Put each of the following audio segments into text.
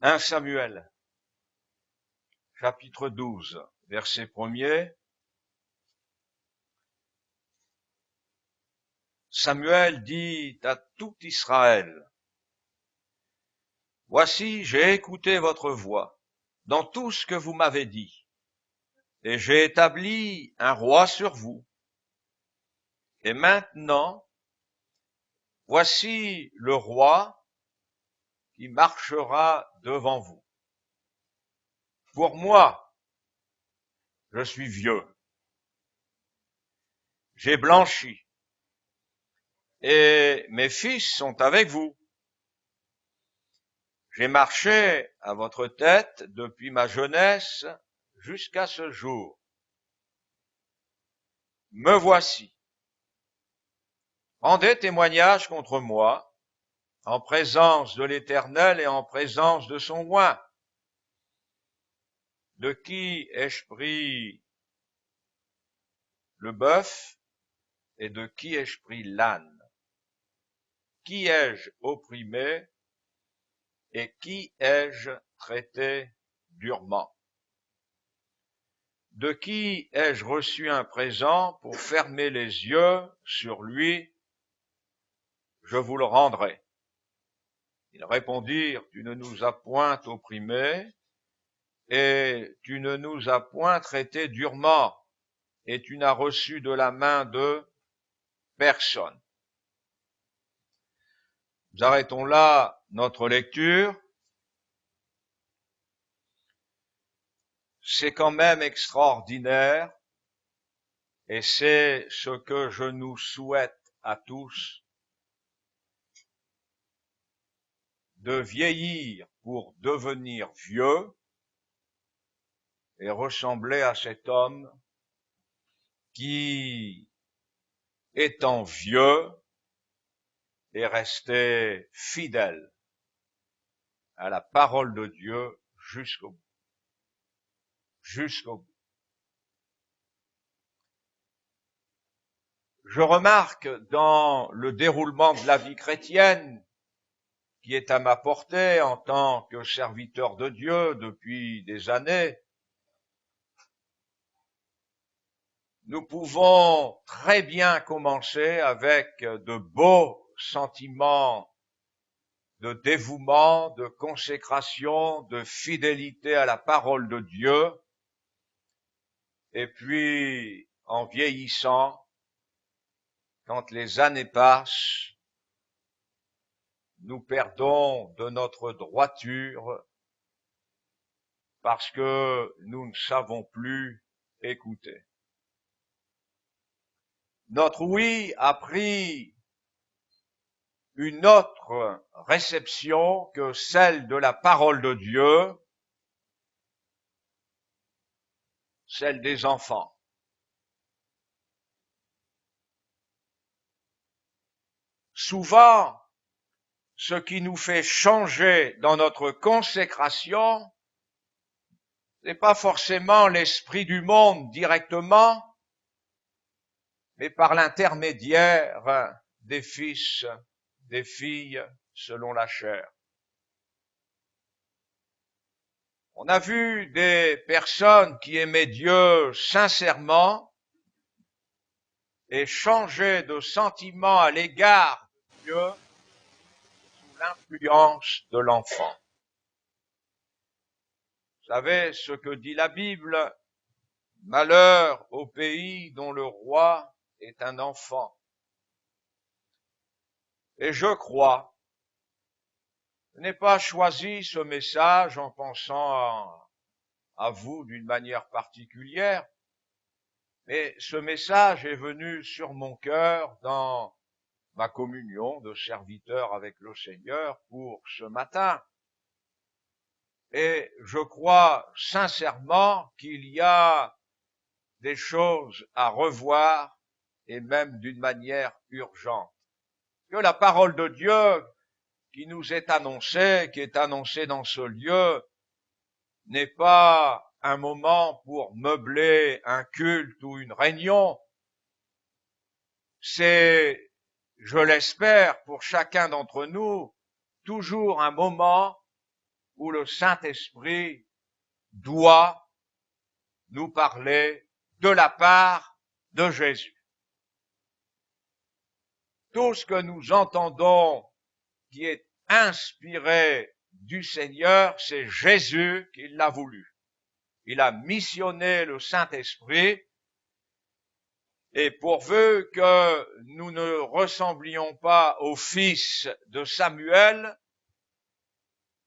1 Samuel, chapitre 12, verset 1er. Samuel dit à tout Israël: Voici, j'ai écouté votre voix dans tout ce que vous m'avez dit, et j'ai établi un roi sur vous. Et maintenant, voici le roi qui marchera devant vous. Pour moi, je suis vieux, j'ai blanchi, et mes fils sont avec vous. J'ai marché à votre tête depuis ma jeunesse jusqu'à ce jour. Me voici. Rendez témoignage contre moi, en présence de l'Éternel et en présence de son oint. De qui ai-je pris le bœuf et de qui ai-je pris l'âne? Qui ai-je opprimé et qui ai-je traité durement? De qui ai-je reçu un présent pour fermer les yeux sur lui? Je vous le rendrai. Ils répondirent: Tu ne nous as point opprimés, et tu ne nous as point traités durement, et tu n'as reçu de la main de personne. Nous arrêtons là notre lecture. C'est quand même extraordinaire, et c'est ce que je nous souhaite à tous, de vieillir pour devenir vieux et ressembler à cet homme qui, étant vieux, est resté fidèle à la parole de Dieu jusqu'au bout. Jusqu'au bout. Je remarque dans le déroulement de la vie chrétienne, qui est à ma portée en tant que serviteur de Dieu depuis des années, nous pouvons très bien commencer avec de beaux sentiments de dévouement, de consécration, de fidélité à la parole de Dieu, et puis en vieillissant, quand les années passent, nous perdons de notre droiture parce que nous ne savons plus écouter. Notre oui a pris une autre réception que celle de la parole de Dieu, celle des enfants. Souvent, ce qui nous fait changer dans notre consécration, n'est pas forcément l'esprit du monde directement, mais par l'intermédiaire des fils, des filles selon la chair. On a vu des personnes qui aimaient Dieu sincèrement et changer de sentiment à l'égard de Dieu sous l'influence de l'enfant. Vous savez ce que dit la Bible: malheur au pays dont le roi est un enfant. Et je crois, je n'ai pas choisi ce message en pensant à vous d'une manière particulière, mais ce message est venu sur mon cœur dans ma communion de serviteur avec le Seigneur pour ce matin. Et je crois sincèrement qu'il y a des choses à revoir, et même d'une manière urgente. Que la parole de Dieu qui nous est annoncée, qui est annoncée dans ce lieu, n'est pas un moment pour meubler un culte ou une réunion. C'est, je l'espère, pour chacun d'entre nous, toujours un moment où le Saint-Esprit doit nous parler de la part de Jésus. Tout ce que nous entendons qui est inspiré du Seigneur, c'est Jésus qui l'a voulu. Il a missionné le Saint-Esprit, et pourvu que nous ne ressemblions pas au fils de Samuel,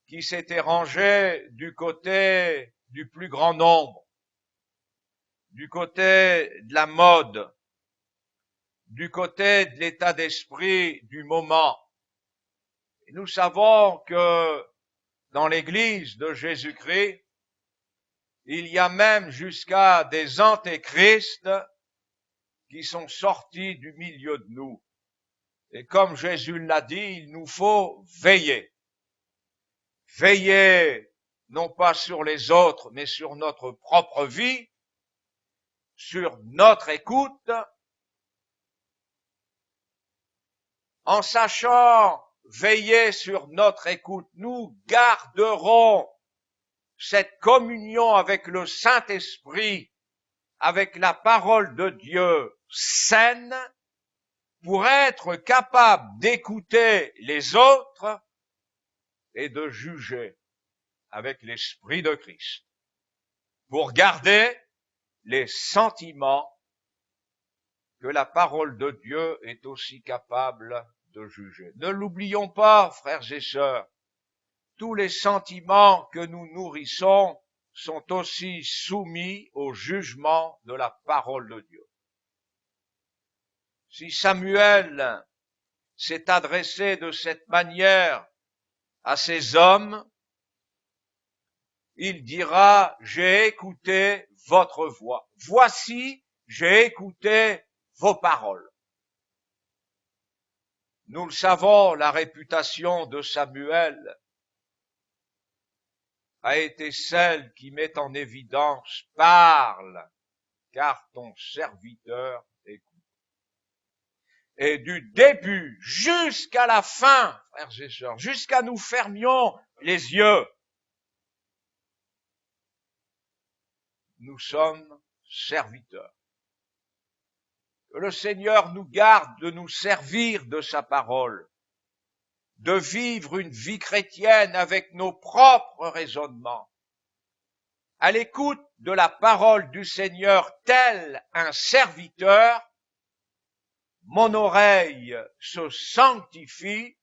qui s'était rangé du côté du plus grand nombre, du côté de la mode, du côté de l'état d'esprit du moment. Et nous savons que dans l'Église de Jésus-Christ, il y a même jusqu'à des antéchrists qui sont sortis du milieu de nous. Et comme Jésus l'a dit, il nous faut veiller. Veiller non pas sur les autres, mais sur notre propre vie, sur notre écoute, en sachant veiller sur notre écoute, nous garderons cette communion avec le Saint-Esprit, avec la parole de Dieu saine, pour être capable d'écouter les autres et de juger avec l'Esprit de Christ, pour garder les sentiments que la parole de Dieu est aussi capable de juger. Ne l'oublions pas, frères et sœurs, tous les sentiments que nous nourrissons sont aussi soumis au jugement de la parole de Dieu. Si Samuel s'est adressé de cette manière à ces hommes, il dira, j'ai écouté votre voix. Voici, j'ai écouté vos paroles. Nous le savons, la réputation de Samuel a été celle qui met en évidence, parle, car ton serviteur écoute. Et du début jusqu'à la fin, frères et sœurs, jusqu'à nous fermions les yeux, nous sommes serviteurs. Que le Seigneur nous garde de nous servir de sa parole, de vivre une vie chrétienne avec nos propres raisonnements, à l'écoute de la parole du Seigneur tel un serviteur. Mon oreille se sanctifie,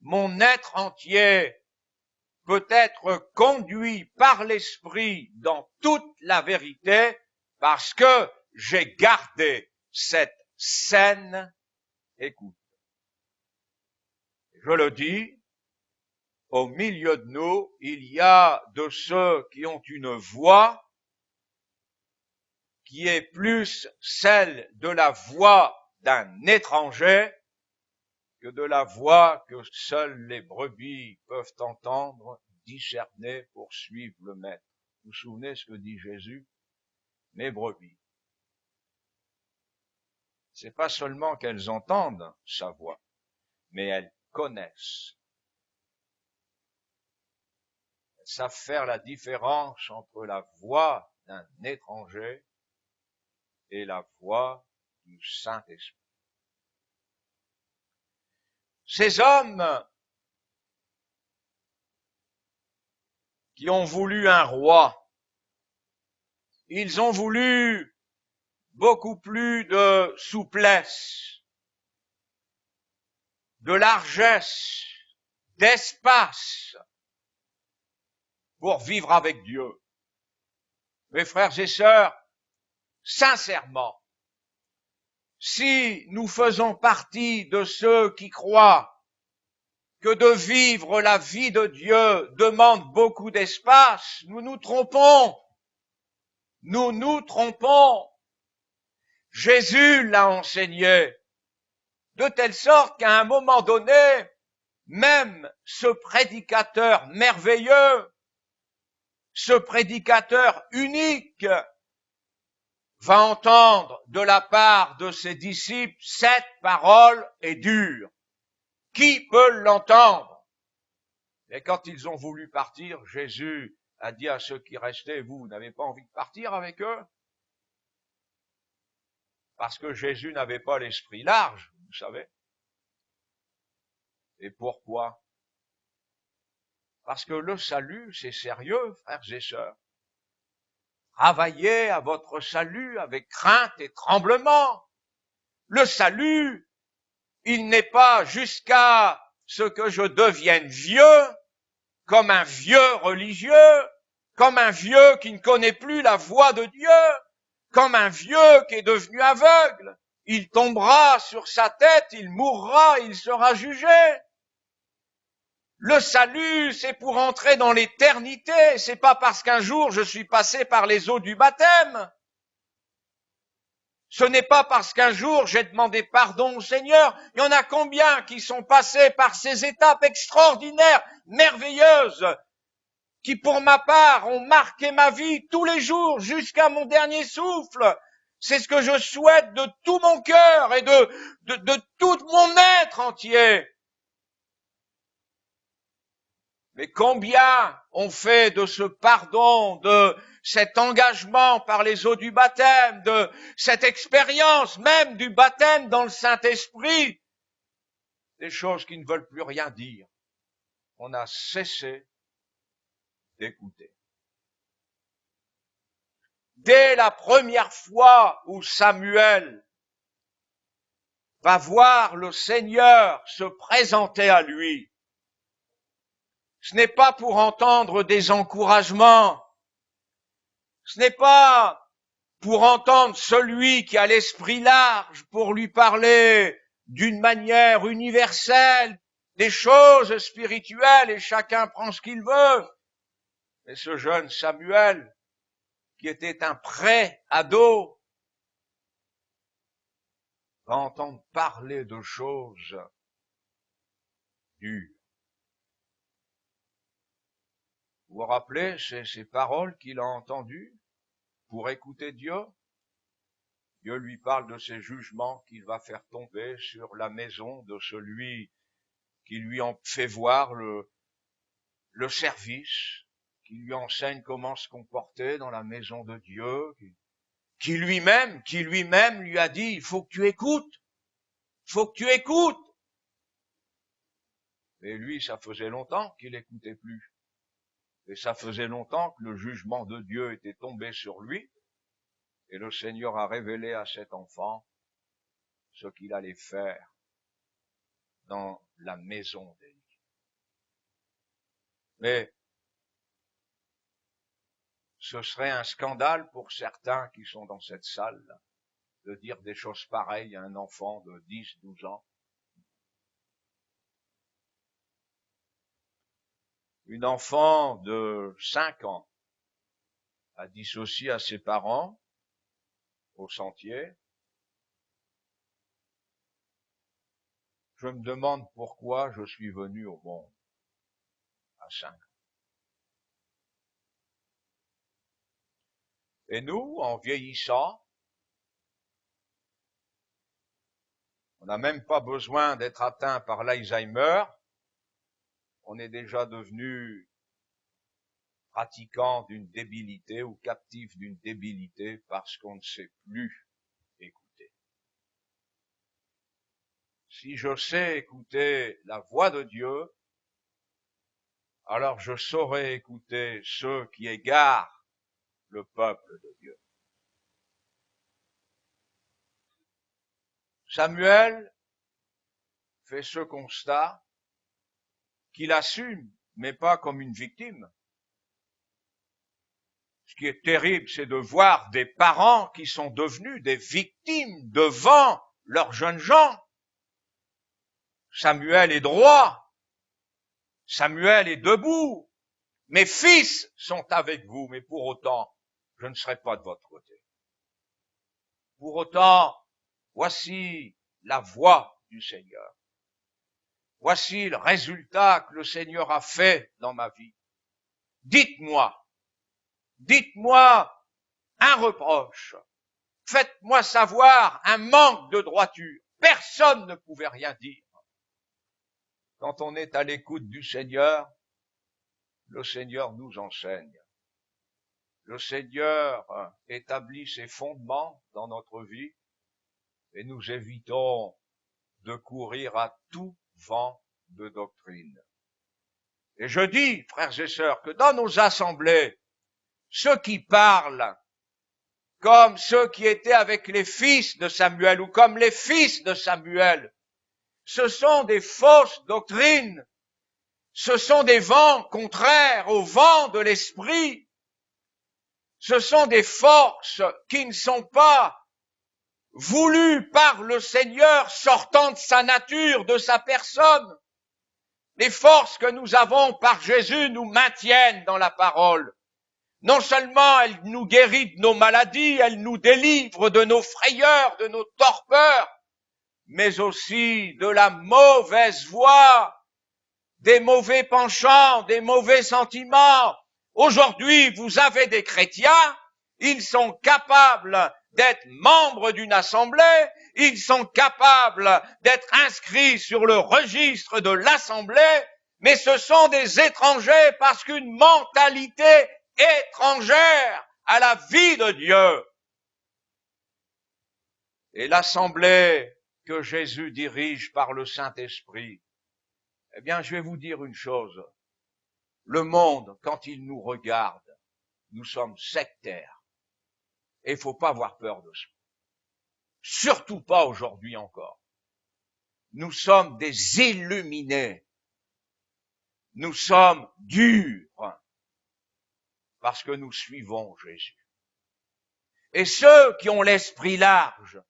mon être entier peut être conduit par l'Esprit dans toute la vérité, parce que j'ai gardé cette saine écoute. Je le dis, au milieu de nous, il y a de ceux qui ont une voix qui est plus celle de la voix d'un étranger que de la voix que seules les brebis peuvent entendre, discerner pour suivre le maître. Vous vous souvenez ce que dit Jésus? Mes brebis. C'est pas seulement qu'elles entendent sa voix, mais elles connaissent. Elles savent faire la différence entre la voix d'un étranger et la voix du Saint-Esprit. Ces hommes qui ont voulu un roi, ils ont voulu beaucoup plus de souplesse, de largesse, d'espace pour vivre avec Dieu. Mes frères et sœurs, sincèrement, si nous faisons partie de ceux qui croient que de vivre la vie de Dieu demande beaucoup d'espace, nous nous trompons. Nous nous trompons. Jésus l'a enseigné, de telle sorte qu'à un moment donné, même ce prédicateur merveilleux, ce prédicateur unique, va entendre de la part de ses disciples, cette parole est dure. Qui peut l'entendre? Et quand ils ont voulu partir, Jésus a dit à ceux qui restaient, vous n'avez pas envie de partir avec eux? Parce que Jésus n'avait pas l'esprit large, vous savez. Et pourquoi? Parce que le salut, c'est sérieux, frères et sœurs. Travaillez à votre salut avec crainte et tremblement. Le salut, il n'est pas jusqu'à ce que je devienne vieux, comme un vieux religieux, comme un vieux qui ne connaît plus la voix de Dieu, comme un vieux qui est devenu aveugle. Il tombera sur sa tête, il mourra, il sera jugé. Le salut, c'est pour entrer dans l'éternité. C'est pas parce qu'un jour je suis passé par les eaux du baptême. Ce n'est pas parce qu'un jour j'ai demandé pardon au Seigneur. Il y en a combien qui sont passés par ces étapes extraordinaires, merveilleuses, qui pour ma part ont marqué ma vie tous les jours jusqu'à mon dernier souffle. C'est ce que je souhaite de tout mon cœur et de tout mon être entier. Mais combien on fait de ce pardon, de cet engagement par les eaux du baptême, de cette expérience même du baptême dans le Saint-Esprit, des choses qui ne veulent plus rien dire. On a cessé d'écouter. Dès la première fois où Samuel va voir le Seigneur se présenter à lui, ce n'est pas pour entendre des encouragements, ce n'est pas pour entendre celui qui a l'esprit large, pour lui parler d'une manière universelle, des choses spirituelles, et chacun prend ce qu'il veut. Mais ce jeune Samuel, qui était un pré-ado, va entendre parler de choses dures. Vous vous rappelez ces paroles qu'il a entendues pour écouter Dieu? Dieu lui parle de ces jugements qu'il va faire tomber sur la maison de celui qui lui en fait voir le service, qui lui enseigne comment se comporter dans la maison de Dieu, qui lui-même lui a dit, il faut que tu écoutes, il faut que tu écoutes. Et lui, ça faisait longtemps qu'il n'écoutait plus. Et ça faisait longtemps que le jugement de Dieu était tombé sur lui. Et le Seigneur a révélé à cet enfant ce qu'il allait faire dans la maison d'Élie. Mais ce serait un scandale pour certains qui sont dans cette salle de dire des choses pareilles à un enfant de 10, 12 ans. Une enfant de 5 ans a dissocié à ses parents au sentier. Je me demande pourquoi je suis venu au monde à 5 ans. Et nous, en vieillissant, on n'a même pas besoin d'être atteint par l'Alzheimer. On est déjà devenu pratiquant d'une débilité ou captif d'une débilité parce qu'on ne sait plus écouter. Si je sais écouter la voix de Dieu, alors je saurai écouter ceux qui égarent le peuple de Dieu. Samuel fait ce constat qu'il assume, mais pas comme une victime. Ce qui est terrible, c'est de voir des parents qui sont devenus des victimes devant leurs jeunes gens. Samuel est droit. Samuel est debout. Mes fils sont avec vous, mais pour autant, je ne serai pas de votre côté. Pour autant, voici la voix du Seigneur. Voici le résultat que le Seigneur a fait dans ma vie. Dites-moi un reproche. Faites-moi savoir un manque de droiture. Personne ne pouvait rien dire. Quand on est à l'écoute du Seigneur, le Seigneur nous enseigne. Le Seigneur établit ses fondements dans notre vie et nous évitons de courir à tout vent de doctrine. Et je dis, frères et sœurs, que dans nos assemblées, ceux qui parlent comme ceux qui étaient avec les fils de Samuel ou comme les fils de Samuel, ce sont des fausses doctrines, ce sont des vents contraires au vent de l'esprit, ce sont des forces qui ne sont pas voulues par le Seigneur sortant de sa nature, de sa personne. Les forces que nous avons par Jésus nous maintiennent dans la parole. Non seulement elle nous guérit de nos maladies, elle nous délivre de nos frayeurs, de nos torpeurs, mais aussi de la mauvaise voie, des mauvais penchants, des mauvais sentiments. Aujourd'hui, vous avez des chrétiens, ils sont capables d'être membres d'une assemblée, ils sont capables d'être inscrits sur le registre de l'assemblée, mais ce sont des étrangers parce qu'une mentalité étrangère à la vie de Dieu. Et l'assemblée que Jésus dirige par le Saint-Esprit, eh bien, je vais vous dire une chose. Le monde, quand il nous regarde, nous sommes sectaires. Et il ne faut pas avoir peur de ça. Surtout pas aujourd'hui encore. Nous sommes des illuminés. Nous sommes durs. Parce que nous suivons Jésus. Et ceux qui ont l'esprit large,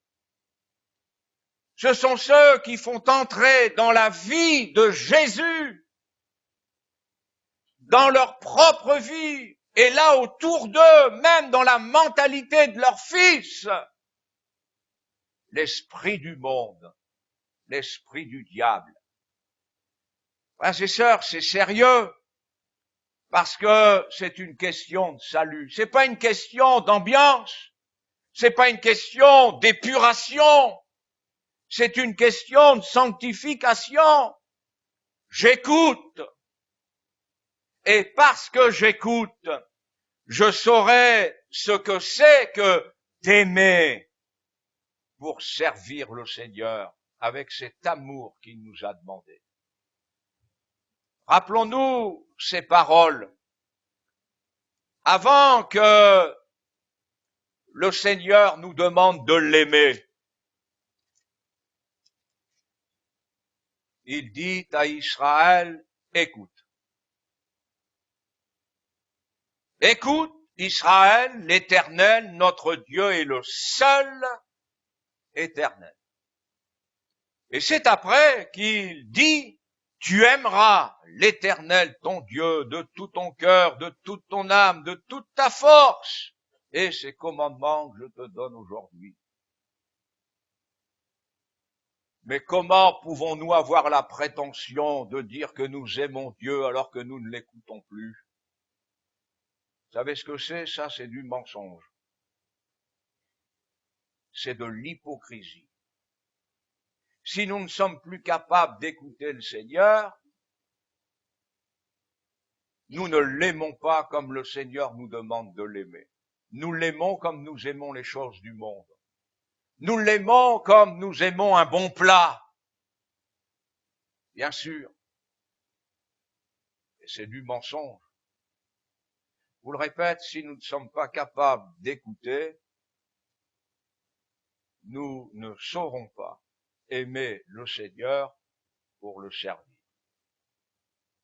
ce sont ceux qui font entrer dans la vie de Jésus, dans leur propre vie, et là autour d'eux, même dans la mentalité de leurs fils, l'esprit du monde, l'esprit du diable. Frères et sœurs, c'est sérieux, parce que c'est une question de salut. C'est pas une question d'ambiance, c'est pas une question d'épuration, c'est une question de sanctification. J'écoute. Et parce que j'écoute, je saurai ce que c'est que d'aimer pour servir le Seigneur avec cet amour qu'il nous a demandé. Rappelons-nous ces paroles. Avant que le Seigneur nous demande de l'aimer, il dit à Israël, écoute. Écoute, Israël, l'Éternel, notre Dieu est le seul éternel. Et c'est après qu'il dit, tu aimeras l'Éternel, ton Dieu, de tout ton cœur, de toute ton âme, de toute ta force. Et ces commandements que je te donne aujourd'hui. Mais comment pouvons-nous avoir la prétention de dire que nous aimons Dieu alors que nous ne l'écoutons plus? Vous savez ce que c'est? Ça, c'est du mensonge. C'est de l'hypocrisie. Si nous ne sommes plus capables d'écouter le Seigneur, nous ne l'aimons pas comme le Seigneur nous demande de l'aimer. Nous l'aimons comme nous aimons les choses du monde. Nous l'aimons comme nous aimons un bon plat. Bien sûr. Et c'est du mensonge. Je vous le répète, si nous ne sommes pas capables d'écouter, nous ne saurons pas aimer le Seigneur pour le servir,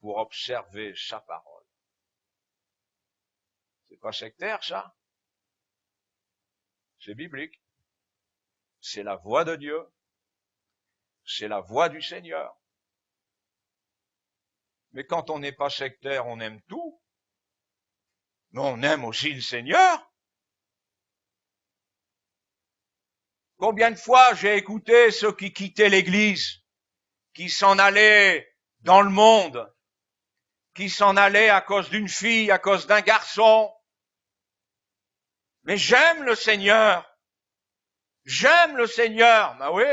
pour observer sa parole. C'est pas sectaire, ça? C'est biblique. C'est la voix de Dieu. C'est la voix du Seigneur. Mais quand on n'est pas sectaire, on aime tout. Mais on aime aussi le Seigneur. Combien de fois j'ai écouté ceux qui quittaient l'Église, qui s'en allaient dans le monde, qui s'en allaient à cause d'une fille, à cause d'un garçon. Mais j'aime le Seigneur. J'aime le Seigneur. Ben oui.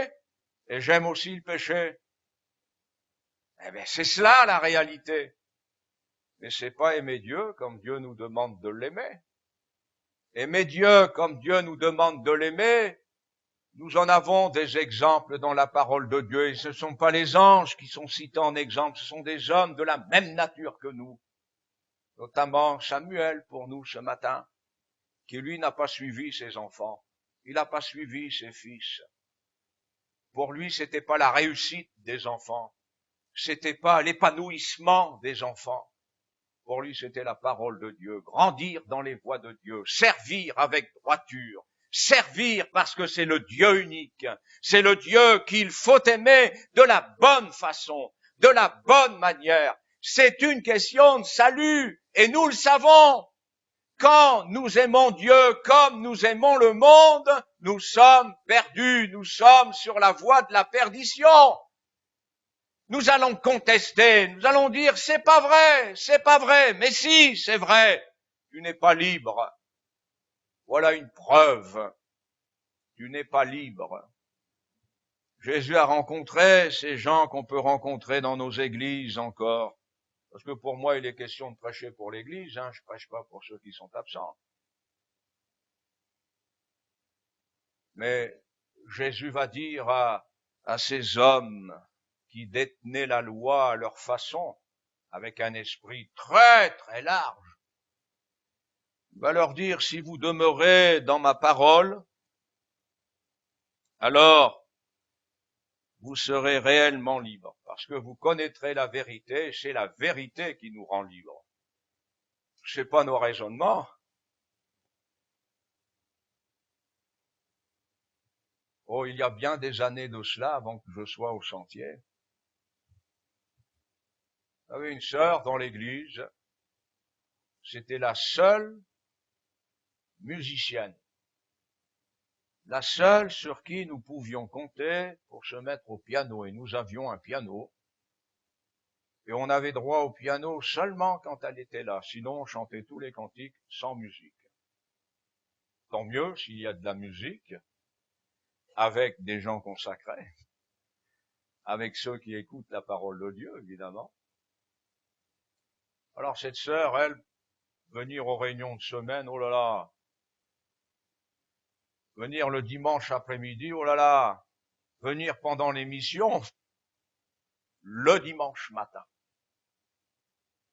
Et j'aime aussi le péché. Eh bien, c'est cela la réalité. Mais c'est pas aimer Dieu comme Dieu nous demande de l'aimer. Aimer Dieu comme Dieu nous demande de l'aimer, nous en avons des exemples dans la parole de Dieu, et ce ne sont pas les anges qui sont cités en exemple, ce sont des hommes de la même nature que nous, notamment Samuel pour nous ce matin, qui lui n'a pas suivi ses enfants, il n'a pas suivi ses fils. Pour lui, c'était pas la réussite des enfants, c'était pas l'épanouissement des enfants. Pour lui, c'était la parole de Dieu, grandir dans les voies de Dieu, servir avec droiture, servir parce que c'est le Dieu unique, c'est le Dieu qu'il faut aimer de la bonne façon, de la bonne manière. C'est une question de salut, et nous le savons. Quand nous aimons Dieu comme nous aimons le monde, nous sommes perdus, nous sommes sur la voie de la perdition. Nous allons contester, nous allons dire c'est pas vrai, mais si, c'est vrai, tu n'es pas libre. Voilà une preuve, tu n'es pas libre. Jésus a rencontré ces gens qu'on peut rencontrer dans nos églises encore. Parce que pour moi, il est question de prêcher pour l'église, je prêche pas pour ceux qui sont absents. Mais Jésus va dire à ces hommes qui détenaient la loi à leur façon, avec un esprit très très large, il va leur dire, si vous demeurez dans ma parole, alors vous serez réellement libres, parce que vous connaîtrez la vérité, c'est la vérité qui nous rend libres. C'est pas nos raisonnements. Oh, il y a bien des années de cela avant que je sois au sentier. J'avais une sœur dans l'église, c'était la seule musicienne, la seule sur qui nous pouvions compter pour se mettre au piano, et nous avions un piano, et on avait droit au piano seulement quand elle était là, sinon on chantait tous les cantiques sans musique. Tant mieux s'il y a de la musique, avec des gens consacrés, avec ceux qui écoutent la parole de Dieu, évidemment. Alors cette sœur, elle, venir aux réunions de semaine, oh là là, venir le dimanche après-midi, oh là là, venir pendant l'émission, le dimanche matin.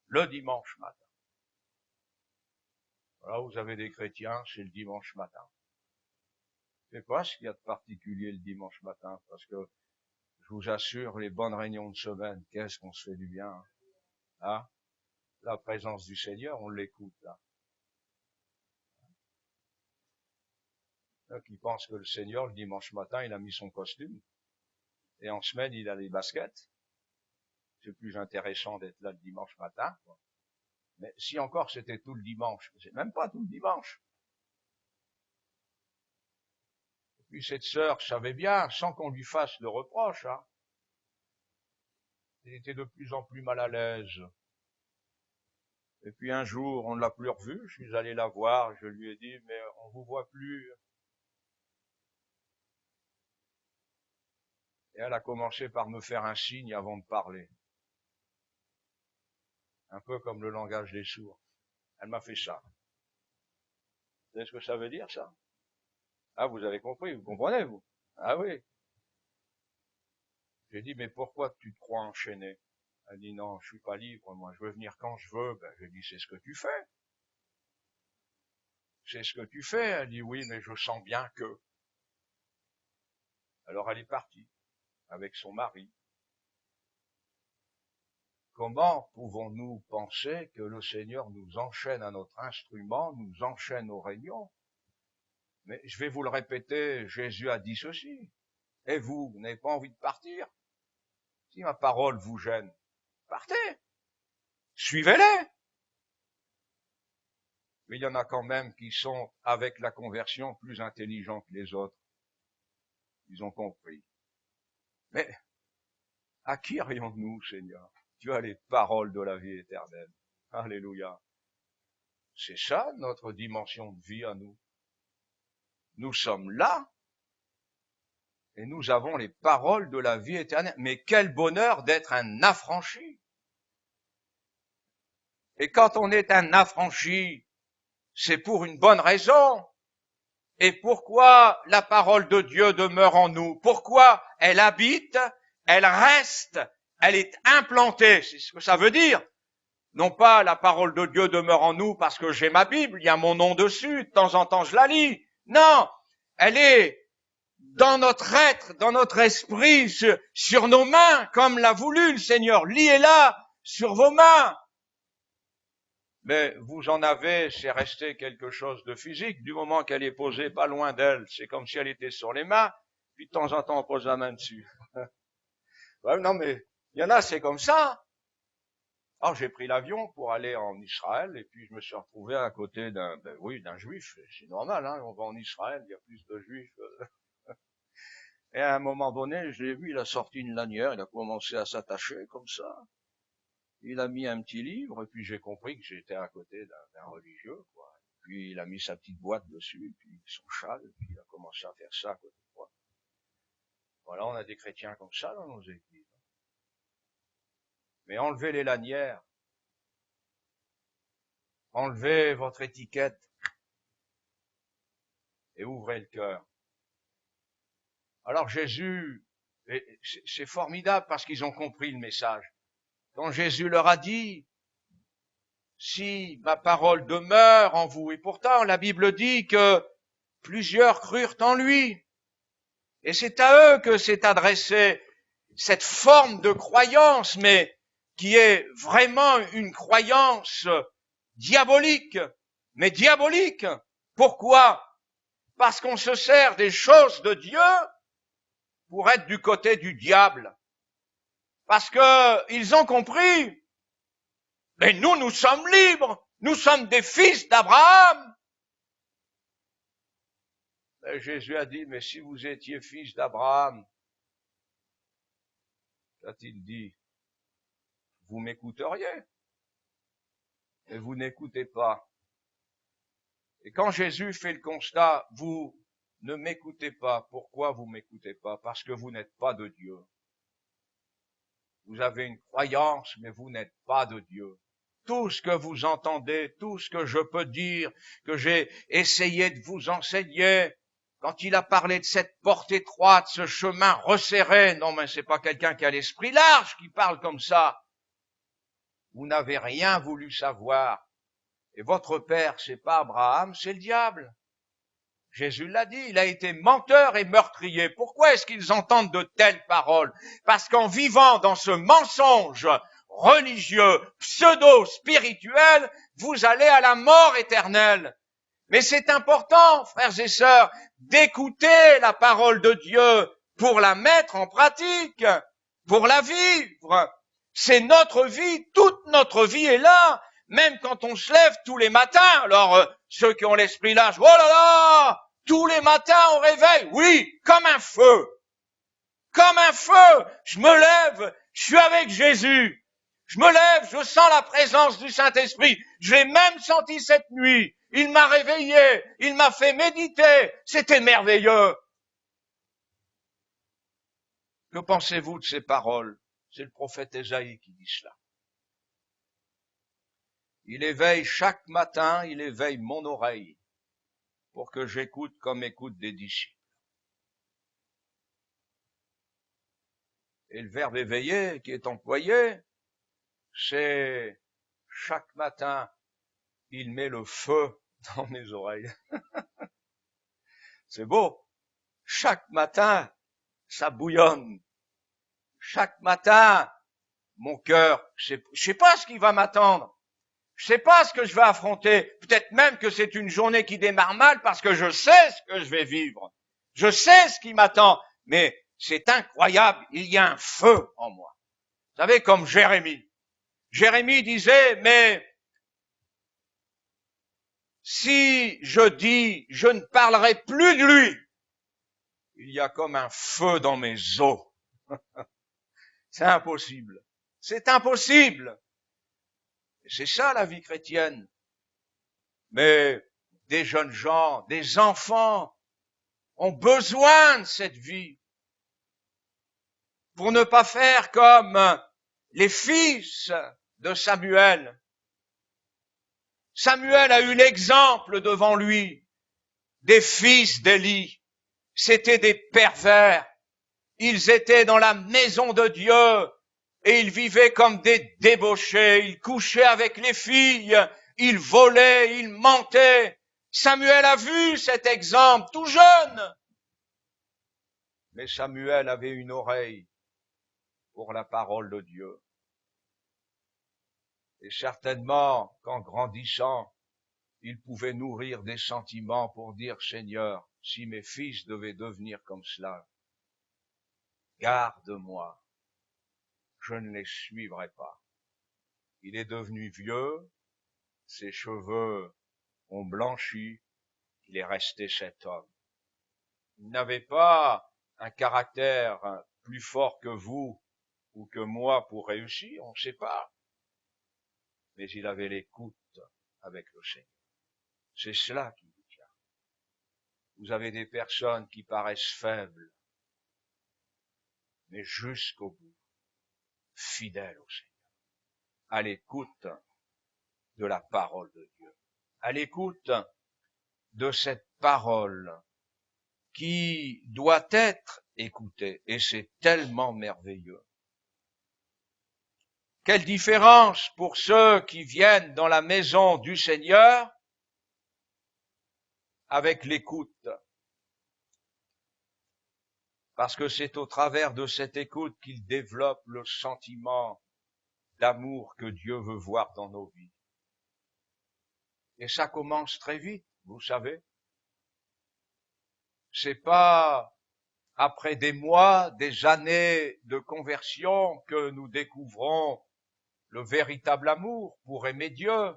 Le dimanche matin. Voilà, vous avez des chrétiens, c'est le dimanche matin. Je sais pas ce qu'il y a de particulier le dimanche matin, parce que je vous assure, les bonnes réunions de semaine, qu'est-ce qu'on se fait du bien, hein? La présence du Seigneur, on l'écoute, là. Qui pense que le Seigneur, le dimanche matin, il a mis son costume, et en semaine, il a les baskets. C'est plus intéressant d'être là le dimanche matin, quoi. Mais si encore c'était tout le dimanche, c'est même pas tout le dimanche. Et puis cette sœur savait bien, sans qu'on lui fasse de reproche, hein, elle était de plus en plus mal à l'aise. Et puis un jour, on ne l'a plus revue, je suis allé la voir, je lui ai dit, mais on vous voit plus. Et elle a commencé par me faire un signe avant de parler. Un peu comme le langage des sourds. Elle m'a fait ça. Vous savez ce que ça veut dire, ça? Ah, vous avez compris, vous comprenez, vous? Ah oui. J'ai dit, mais pourquoi tu te crois enchaîné? Elle dit, non, je suis pas libre, moi, je veux venir quand je veux. Ben, j'ai dit, c'est ce que tu fais. C'est ce que tu fais. Elle dit, oui, mais je sens bien que. Alors elle est partie, avec son mari. Comment pouvons-nous penser que le Seigneur nous enchaîne à notre instrument, nous enchaîne aux réunions? Mais je vais vous le répéter, Jésus a dit ceci. Et vous n'avez pas envie de partir? Si ma parole vous gêne, partez. Suivez-les. Mais il y en a quand même qui sont, avec la conversion, plus intelligents que les autres. Ils ont compris. Mais à qui irions-nous, Seigneur? Tu as les paroles de la vie éternelle. Alléluia. C'est ça notre dimension de vie à nous. Nous sommes là et nous avons les paroles de la vie éternelle. Mais quel bonheur d'être un affranchi. Et quand on est un affranchi, c'est pour une bonne raison. Et pourquoi la parole de Dieu demeure en nous? Pourquoi elle habite, elle reste, elle est implantée? C'est ce que ça veut dire. Non pas la parole de Dieu demeure en nous parce que j'ai ma Bible, il y a mon nom dessus, de temps en temps je la lis. Non, elle est dans notre être, dans notre esprit, sur nos mains, comme l'a voulu le Seigneur. Liez-la sur vos mains. Mais vous en avez, c'est resté quelque chose de physique, du moment qu'elle est posée pas loin d'elle. C'est comme si elle était sur les mains, puis de temps en temps on pose la main dessus. Ouais, non mais, il y en a, c'est comme ça. Alors j'ai pris l'avion pour aller en Israël, et puis je me suis retrouvé à côté d'un juif. C'est normal, hein, on va en Israël, il y a plus de juifs. Et à un moment donné, je l'ai vu, il a sorti une lanière, il a commencé à s'attacher comme ça. Il a mis un petit livre, et puis j'ai compris que j'étais à côté d'un religieux, quoi. Puis il a mis sa petite boîte dessus, et puis son châle, et puis il a commencé à faire ça à côté de moi. Voilà, on a des chrétiens comme ça dans nos églises. Mais enlevez les lanières, enlevez votre étiquette, et ouvrez le cœur. Alors Jésus, c'est formidable parce qu'ils ont compris le message. Quand Jésus leur a dit, si ma parole demeure en vous, et pourtant la Bible dit que plusieurs crurent en lui, et c'est à eux que s'est adressée cette forme de croyance, mais qui est vraiment une croyance diabolique. Mais diabolique. Pourquoi? Parce qu'on se sert des choses de Dieu pour être du côté du diable. Parce que ils ont compris. Mais nous sommes libres. Nous sommes des fils d'Abraham. Et Jésus a dit, mais si vous étiez fils d'Abraham, a-t-il dit, vous m'écouteriez. Et vous n'écoutez pas. Et quand Jésus fait le constat, vous ne m'écoutez pas. Pourquoi vous m'écoutez pas? Parce que vous n'êtes pas de Dieu. Vous avez une croyance, mais vous n'êtes pas de Dieu. Tout ce que vous entendez, tout ce que je peux dire, que j'ai essayé de vous enseigner, quand il a parlé de cette porte étroite, ce chemin resserré, non mais c'est pas quelqu'un qui a l'esprit large qui parle comme ça. Vous n'avez rien voulu savoir. Et votre père, c'est pas Abraham, c'est le diable. Jésus l'a dit, il a été menteur et meurtrier. Pourquoi est-ce qu'ils entendent de telles paroles? Parce qu'en vivant dans ce mensonge religieux, pseudo-spirituel, vous allez à la mort éternelle. Mais c'est important, frères et sœurs, d'écouter la parole de Dieu pour la mettre en pratique, pour la vivre. C'est notre vie, toute notre vie est là, même quand on se lève tous les matins. Alors, ceux qui ont l'esprit large, oh là là, tous les matins au réveil, oui, comme un feu. Comme un feu, je me lève, je suis avec Jésus. Je me lève, je sens la présence du Saint-Esprit. Je l'ai même senti cette nuit. Il m'a réveillé, il m'a fait méditer. C'était merveilleux. Que pensez-vous de ces paroles? C'est le prophète Ésaïe qui dit cela. Il éveille chaque matin, il éveille mon oreille pour que j'écoute comme écoutent des disciples. Et le verbe éveiller qui est employé, c'est chaque matin, il met le feu dans mes oreilles. C'est beau. Chaque matin, ça bouillonne. Chaque matin, mon cœur, je sais pas ce qui va m'attendre. Je sais pas ce que je vais affronter. Peut-être même que c'est une journée qui démarre mal parce que je sais ce que je vais vivre. Je sais ce qui m'attend. Mais c'est incroyable. Il y a un feu en moi. Vous savez, comme Jérémie. Jérémie disait, mais si je dis, je ne parlerai plus de lui, il y a comme un feu dans mes os. C'est impossible. C'est impossible. Et c'est ça la vie chrétienne. Mais des jeunes gens, des enfants ont besoin de cette vie pour ne pas faire comme les fils de Samuel Samuel a eu l'exemple devant lui des fils d'Élie. C'étaient des pervers. Ils étaient dans la maison de Dieu et ils vivaient comme des débauchés. Ils couchaient avec les filles, ils volaient, ils mentaient. Samuel a vu cet exemple tout jeune. Mais Samuel avait une oreille pour la parole de Dieu. Et certainement qu'en grandissant, il pouvait nourrir des sentiments pour dire, Seigneur, si mes fils devaient devenir comme cela, garde-moi, je ne les suivrai pas. Il est devenu vieux, ses cheveux ont blanchi, il est resté cet homme. Il n'avait pas un caractère plus fort que vous ou que moi pour réussir, on ne sait pas. Mais il avait l'écoute avec le Seigneur. C'est cela qui vous tient. Vous avez des personnes qui paraissent faibles, mais jusqu'au bout, fidèles au Seigneur, à l'écoute de la parole de Dieu, à l'écoute de cette parole qui doit être écoutée, et c'est tellement merveilleux. Quelle différence pour ceux qui viennent dans la maison du Seigneur avec l'écoute. Parce que c'est au travers de cette écoute qu'il développe le sentiment d'amour que Dieu veut voir dans nos vies. Et ça commence très vite, vous savez. C'est pas après des mois, des années de conversion que nous découvrons le véritable amour pour aimer Dieu.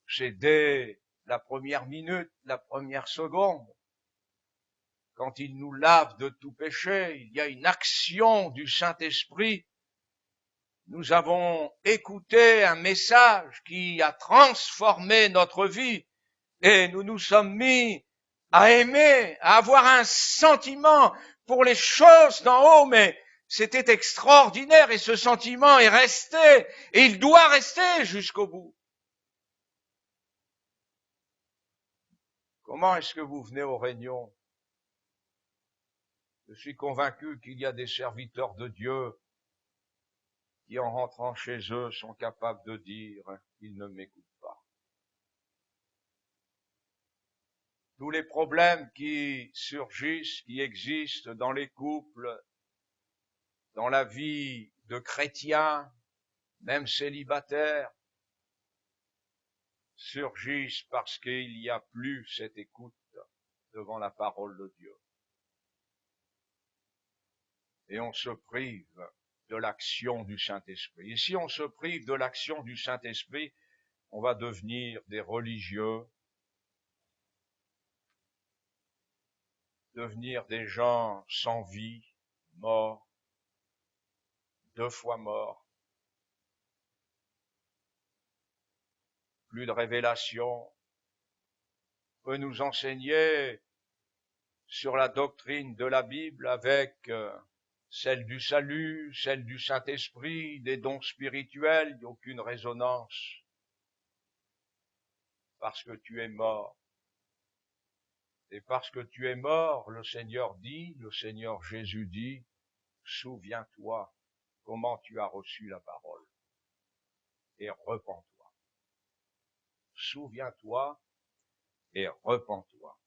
C'est dès la première minute, la première seconde. Quand il nous lave de tout péché, il y a une action du Saint-Esprit. Nous avons écouté un message qui a transformé notre vie et nous nous sommes mis à aimer, à avoir un sentiment pour les choses d'en haut, mais c'était extraordinaire et ce sentiment est resté et il doit rester jusqu'au bout. Comment est-ce que vous venez aux réunions? Je suis convaincu qu'il y a des serviteurs de Dieu qui, en rentrant chez eux, sont capables de dire « ils ne m'écoutent pas ». Tous les problèmes qui surgissent, qui existent dans les couples, dans la vie de chrétiens, même célibataires, surgissent parce qu'il n'y a plus cette écoute devant la parole de Dieu. Et on se prive de l'action du Saint-Esprit. Et si on se prive de l'action du Saint-Esprit, on va devenir des religieux, devenir des gens sans vie, morts, 2 fois morts, plus de révélation, peut nous enseigner sur la doctrine de la Bible avec celle du salut, celle du Saint-Esprit, des dons spirituels, il n'y a aucune résonance. Parce que tu es mort. Et parce que tu es mort, le Seigneur dit, le Seigneur Jésus dit, souviens-toi comment tu as reçu la parole et repens-toi. Souviens-toi et repens-toi.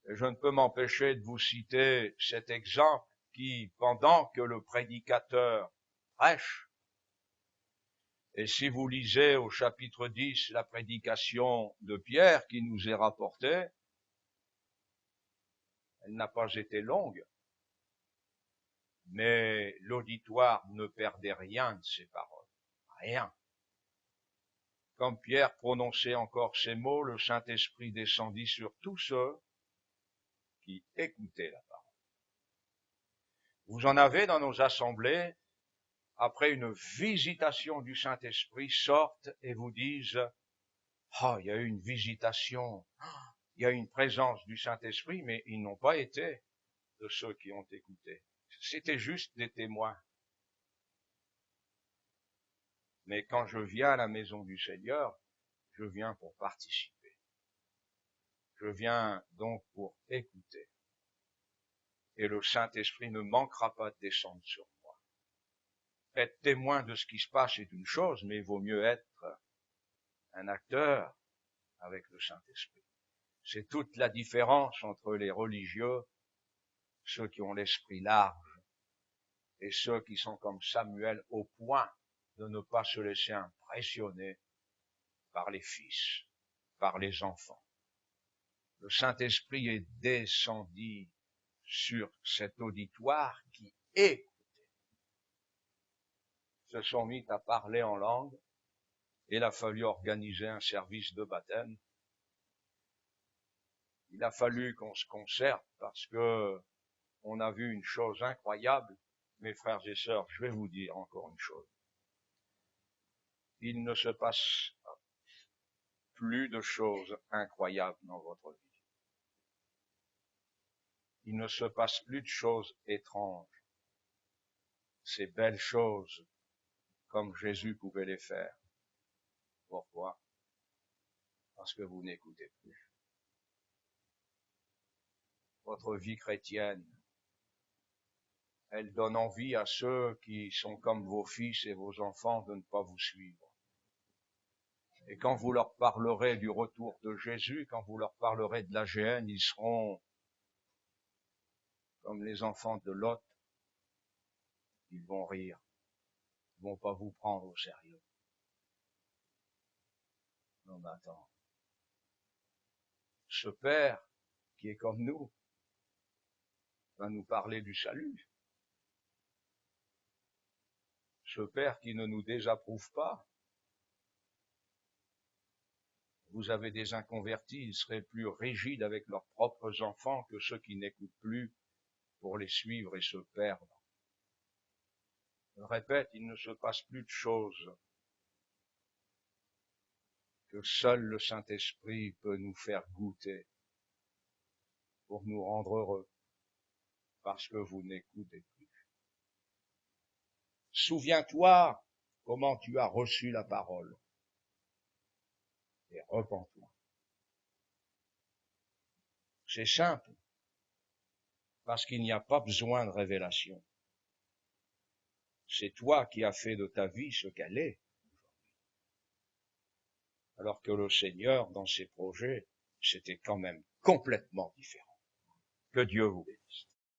Et je ne peux m'empêcher de vous citer cet exemple qui, pendant que le prédicateur prêche, et si vous lisez au chapitre 10 la prédication de Pierre qui nous est rapportée, elle n'a pas été longue, mais l'auditoire ne perdait rien de ses paroles, rien. Comme Pierre prononçait encore ces mots, le Saint-Esprit descendit sur tous ceux qui écoutaient la parole. Vous en avez dans nos assemblées, après une visitation du Saint-Esprit, sortent et vous disent « Ah, il y a eu une visitation, il y a eu une présence du Saint-Esprit », mais ils n'ont pas été de ceux qui ont écouté. C'était juste des témoins. Mais quand je viens à la maison du Seigneur, je viens pour participer. Je viens donc pour écouter. Et le Saint-Esprit ne manquera pas de descendre sur moi. Être témoin de ce qui se passe est une chose, mais il vaut mieux être un acteur avec le Saint-Esprit. C'est toute la différence entre les religieux, ceux qui ont l'esprit large, et ceux qui sont comme Samuel au point de ne pas se laisser impressionner par les fils, par les enfants. Le Saint-Esprit est descendu sur cet auditoire qui écoutait. Se sont mis à parler en langue, et il a fallu organiser un service de baptême. Il a fallu qu'on se concerte parce que on a vu une chose incroyable. Mes frères et sœurs, je vais vous dire encore une chose. Il ne se passe plus de choses incroyables dans votre vie. Il ne se passe plus de choses étranges. Ces belles choses, comme Jésus pouvait les faire. Pourquoi? Parce que vous n'écoutez plus. Votre vie chrétienne, elle donne envie à ceux qui sont comme vos fils et vos enfants de ne pas vous suivre. Et quand vous leur parlerez du retour de Jésus, quand vous leur parlerez de la géhenne, ils seront comme les enfants de Lot. Ils vont rire. Ils vont pas vous prendre au sérieux. Non, mais attends. Ce Père, qui est comme nous, va nous parler du salut. Ce Père qui ne nous désapprouve pas. Vous avez des inconvertis, ils seraient plus rigides avec leurs propres enfants que ceux qui n'écoutent plus pour les suivre et se perdre. Je répète, il ne se passe plus de choses que seul le Saint-Esprit peut nous faire goûter pour nous rendre heureux, parce que vous n'écoutez plus. Souviens-toi comment tu as reçu la parole et repens-toi. C'est simple, parce qu'il n'y a pas besoin de révélation. C'est toi qui as fait de ta vie ce qu'elle est. Alors que le Seigneur, dans ses projets, c'était quand même complètement différent. Que Dieu vous bénisse.